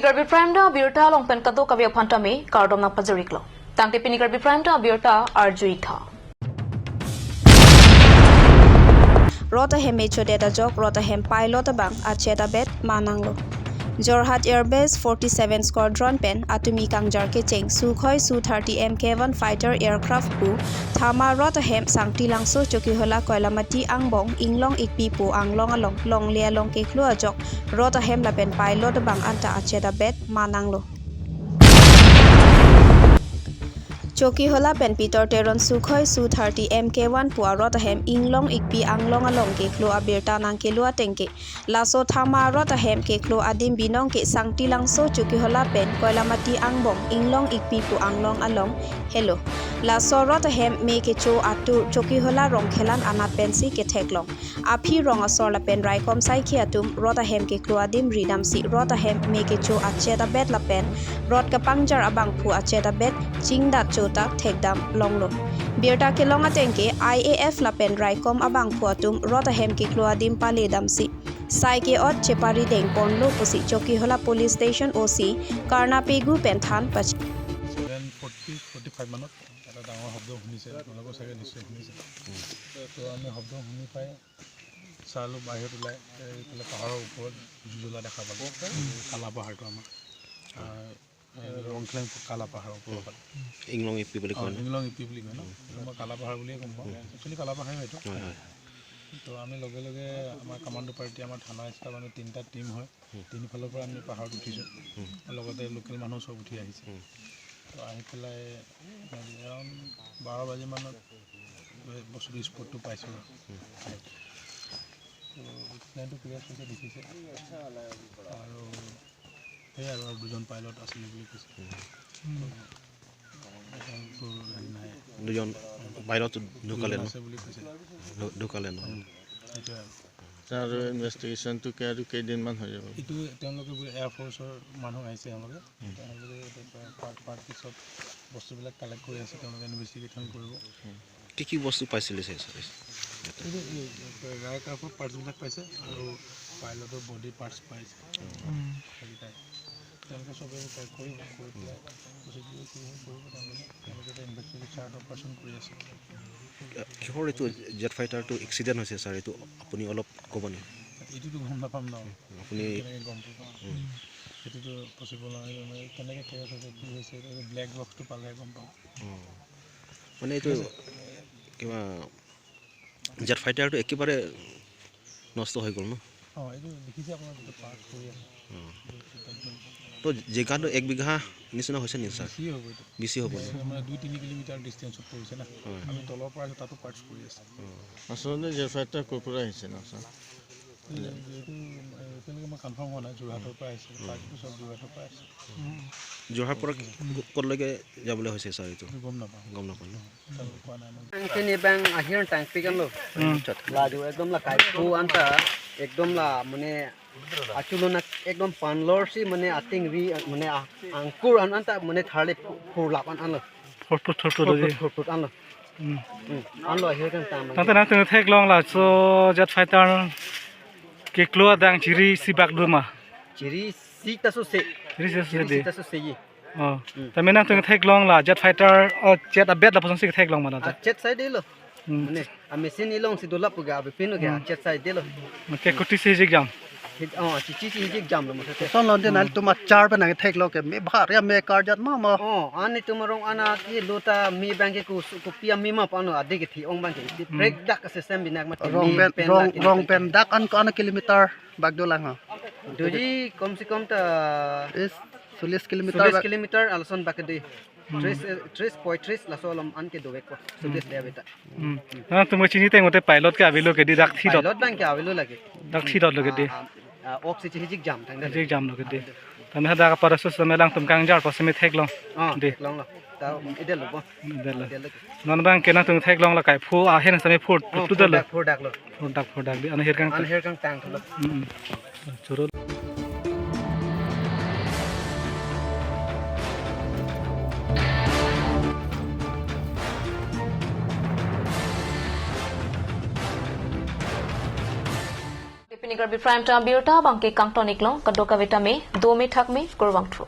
Pinigarbi Prime da Birta Longpen Kado Kavya Pantame, Cardom na Pazariklo. Tangte Pinigarbi Prime da Birta Arjuita. Rotterdam Metrodata Jok Rotterdam Pilot Bang Acheta Bet Mananglo Jorhat Airbase 47 Squadron Pen Atumi Kangjar Kecheng Sukhoi Su-30 Mk1 Fighter Aircraft Pu Thama Rotterdam Sangti Langso Chokihola Koilamati Angbong Inglong Ikpi Pu Anglong Along Long Lia Long Keklu Ajok Rotterdam Lapen Pilot Bang Anta Acheta Bet Mananglo Chokihola pen Peter Teron Sukhoi Su-30 Mk1 Pua Rotterdam Inglong Ikpi Anglong Along Keklo Abirta Nang Kelua Tengke Laso Thama Rotterdam Keklo Adim Binong Ke Sangti Langso Chokihola pen Koilamati Angbong Inglong Ikpi Pu Anglong Along Hello Laso Rotterdam Me Kecho Atu Chokihola Rong Khelan Anat Pensi Ketheklong Api Rong Asor La Pen Raikom Sai Khiatum Rotterdam Keklo Adim Ridam Si Rotterdam Me Kecho Acheta Bet La Pen Rot Kapangjar Abang Pu Acheta Bet Chingdat Tak Thekdam Longlo Birta Kelonga Tengke IAF Lapen Raikom Abang Puatum Rotterdam Kikluadim Paledam Si Saike Ot Chepari Deng Ponlo Pusi Chokihola Police Station OC Karna Pegu Penthan Pach 45 মানত এটা ডাঙৰ শব্দ শুনিছে আপোনালোকৰ চাগে নিশ্চয় শুনিছে তো আমি শব্দ শুনি পাই চালোঁ বাহিৰত ওলাই এইফালে পাহাৰৰ ওপৰত জুজলা দেখা পালোঁ কালা পাহাৰটো আমাৰ ৰংখেলাং কালা পাহাৰৰ ওপৰত ইংলং ইপি বুলি কয় ইংলং ইপি বুলি কয় ন মই কালা পাহাৰ বুলিয়ে গম পাওঁ একচুৱেলি কালা পাহাৰ হয়তো তো আমি লগে লগে আমাৰ কামাণ্ডো পাৰ্টি আমাৰ থানা ষ্টাফ আমি তিনিটা টীম হয় তিনিফালৰ পৰা আমি পাহাৰত উঠিছোঁ লগতে লোকেল মানুহ চব উঠি আহিছে তো আহি পেলাই এৰাউণ্ড 12 বাজি মানত বস্তুটো স্পটটো পাইছোঁ তো প্লেনটো ক্লিয়াৰ কৰিছে দেখিছে আৰু সেয়াই আৰু দুজন পাইলট আছিলে বুলি কৈছে দুজন পাইলট ঢুকালে ন সেইটোৱে তাৰ ইনভেষ্টিগেশ্যনটো কেইদিনমান হৈ যাব এইটো তেওঁলোকে এয়াৰফ'ৰ্চৰ মানুহ আহিছে তেওঁলোকে পাৰ্ট পিছত বস্তুবিলাক কালেক্ট কৰি আছে তেওঁলোকে ইনভেষ্টিগেশ্যন কৰিব কি বস্তু পাইছিলে এইটো এয়াৰক্ৰাফ্টৰ পাৰ্টছবিলাক পাইছে আৰু পাইলটৰ বডি পাৰ্টছ পাইছে সেইকেইটাই তেওঁলোকে চবেই পেক কৰিব পেলাই প্ৰচিডিউৰ কৰিব তেওঁলোকে এটা ইনভেষ্টিগেশ্যন অপাৰেশ্যন কৰি আছে কিহৰ এইটো জেট ফাইটাৰটো এক্সিডেণ্ট হৈছে ছাৰ এইটো আপুনি অলপ ক'ব নেকি এইটোতো গম নাপাম ন আপুনি কেনেকৈ গম পাম সেইটোতো পচিবল নহয় কেনেকৈ কেছ হৈছে কি হৈছে ব্লেক বক্সটো পালে গম পাম মানে এইটো কিবা জেট ফাইটাৰটো একেবাৰে নষ্ট হৈ গ'ল ন অঁ এইটো দেখিছে আপোনাৰ যিটো পাৰ্ট কৰি আছে তো জেগাটো 1 বিঘা নিচিনা হৈছে নেকি ছাৰ বেছি হ'ব মানে 2-3 কিলোমিটাৰ ডিষ্টেঞ্চত পৰিছে না আমি তলৰ পৰা তাতো পাৰ্টছ কৰি আছে আচলতে জেট ফাইটাৰ ক'ৰ পৰা আহিছে ন ছাৰ এইটো এতিয়ালৈকে মই কনফাৰ্ম হোৱা নাই যোৰহাটৰ পৰা আহিছে পাৰ্টটো চব যোৰহাটৰ পৰা আহিছে যোৰহাট পৰা ক'লৈকে যাবলৈ হৈছে ছাৰ এইটো গম নাপাওঁ ন কোৱা নাই Ini bang akhirnya tang pikan lo. Laju ekdom lah kai pu anta ekdom lah mene aculo nak ekdom panlor si mene ating ri mene angkur anta mene thale pur lapan an lo. Fort an lo. An lo akhirnya kan tang. Nanti nanti thek long lah so jet fighter ke keluar dang ciri si bak duma. Ciri si tasu se. Ciri si Si tasu se ye. Oh. Tapi nanti thek long lah jet fighter oh jet abet lah pasang si thek long mana tu. Cet sai de lo. Mene mesin ilong si dolap puga abe pinu ke cet sai de lo. Ke kuti si jam. Oh cici si hijik jam lo maksudnya. Son lon den al tuma char ban nang thek lo ke me bhar ya me kar jat ma ma Oh, ani tumarong anak ye lota mi bangke ku pia mi ma pano adik thi ong bangke break dak system binak mat rong pen dak an ko an kilometer bag do lang ha doji kom se kom ta is 40 kilometer 40 kilometer alson bak de 30 laso lam an ke dobe ko 40 le beta Nah tu macam ni tengok tu pilot ke abilu ke di dak thi dot lot bangke avelo lage dak thi dot lagi di oxygen hijik jam tang hijik jam lagi di. Tapi ada apa rasus semelang tumkang jar pas semi thek long. Di. long la ta ide lo bo Adalah. Non bang kena tung thek long la kai fu ahen sami fu tu dah lo. product lo Produk di aneh kan. an her kang tang lo Curut. Pinigar Bifraim ta Biota Banki Kangtonik Long, Kadoka Vitame, Dome Takme, Kurwang Tru.